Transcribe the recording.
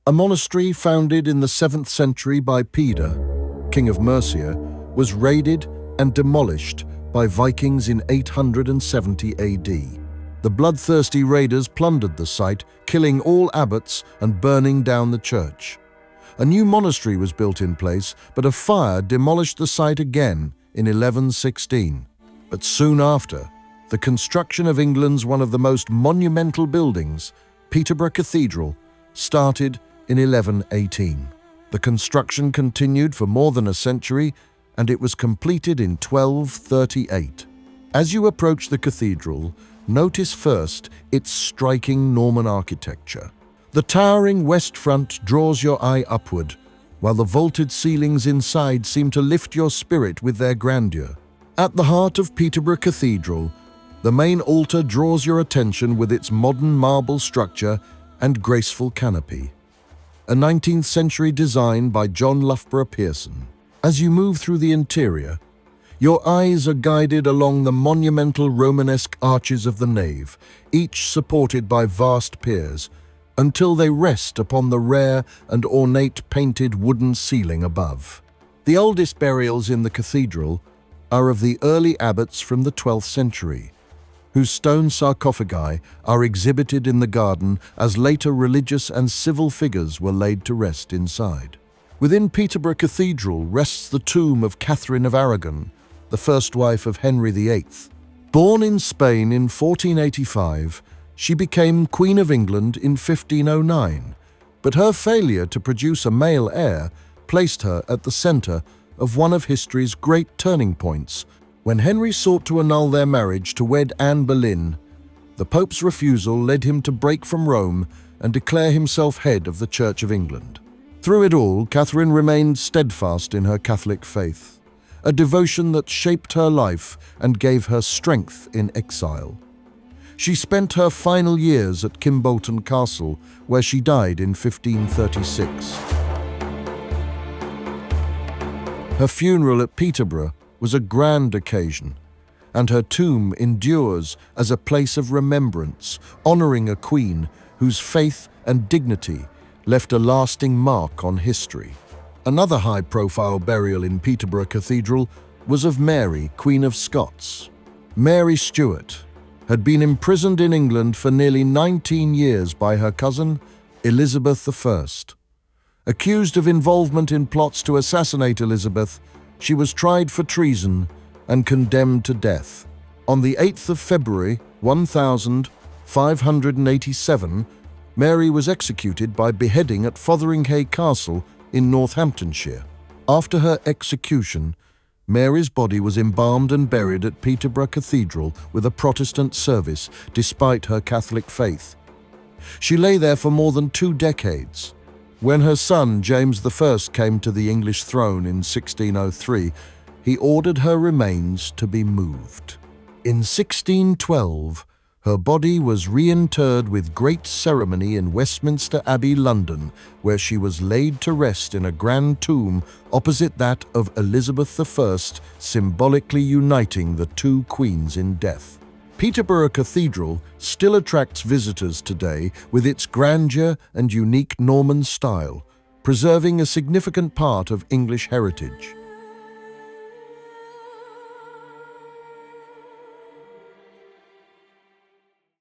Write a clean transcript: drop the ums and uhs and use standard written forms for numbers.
A monastery founded in the 7th century by Peter, king of Mercia, was raided and demolished by Vikings in 870 AD. The bloodthirsty raiders plundered the site, killing all abbots and burning down the church. A new monastery was built in place, but a fire demolished the site again in 1116. But soon after, the construction of England's one of the most monumental buildings, Peterborough Cathedral, started in 1118. The construction continued for more than a century, and it was completed in 1238. As you approach the cathedral, notice first its striking Norman architecture. The towering west front draws your eye upward, while the vaulted ceilings inside seem to lift your spirit with their grandeur. At the heart of Peterborough Cathedral, the main altar draws your attention with its modern marble structure and graceful canopy, a 19th century design by John Loughborough Pearson. As you move through the interior, your eyes are guided along the monumental Romanesque arches of the nave, each supported by vast piers, until they rest upon the rare and ornate painted wooden ceiling above. The oldest burials in the cathedral are of the early abbots from the 12th century, whose stone sarcophagi are exhibited in the garden as later religious and civil figures were laid to rest inside. Within Peterborough Cathedral rests the tomb of Katharine of Aragon, the first wife of Henry VIII. Born in Spain in 1485, she became Queen of England in 1509, but her failure to produce a male heir placed her at the centre of one of history's great turning points. When Henry sought to annul their marriage to wed Anne Boleyn, the Pope's refusal led him to break from Rome and declare himself head of the Church of England. Through it all, Catherine remained steadfast in her Catholic faith, a devotion that shaped her life and gave her strength in exile. She spent her final years at Kimbolton Castle, where she died in 1536. Her funeral at Peterborough was a grand occasion, and her tomb endures as a place of remembrance, honoring a queen whose faith and dignity left a lasting mark on history. Another high-profile burial in Peterborough Cathedral was of Mary, Queen of Scots. Mary Stuart had been imprisoned in England for nearly 19 years by her cousin, Elizabeth I. Accused of involvement in plots to assassinate Elizabeth, she was tried for treason and condemned to death. On the 8th of February, 1587, Mary was executed by beheading at Fotheringhay Castle in Northamptonshire. After her execution, Mary's body was embalmed and buried at Peterborough Cathedral with a Protestant service, despite her Catholic faith. She lay there for more than 2 decades. When her son James I came to the English throne in 1603, he ordered her remains to be moved. In 1612, her body was reinterred with great ceremony in Westminster Abbey, London, where she was laid to rest in a grand tomb opposite that of Elizabeth I, symbolically uniting the 2 queens in death. Peterborough Cathedral still attracts visitors today with its grandeur and unique Norman style, preserving a significant part of English heritage.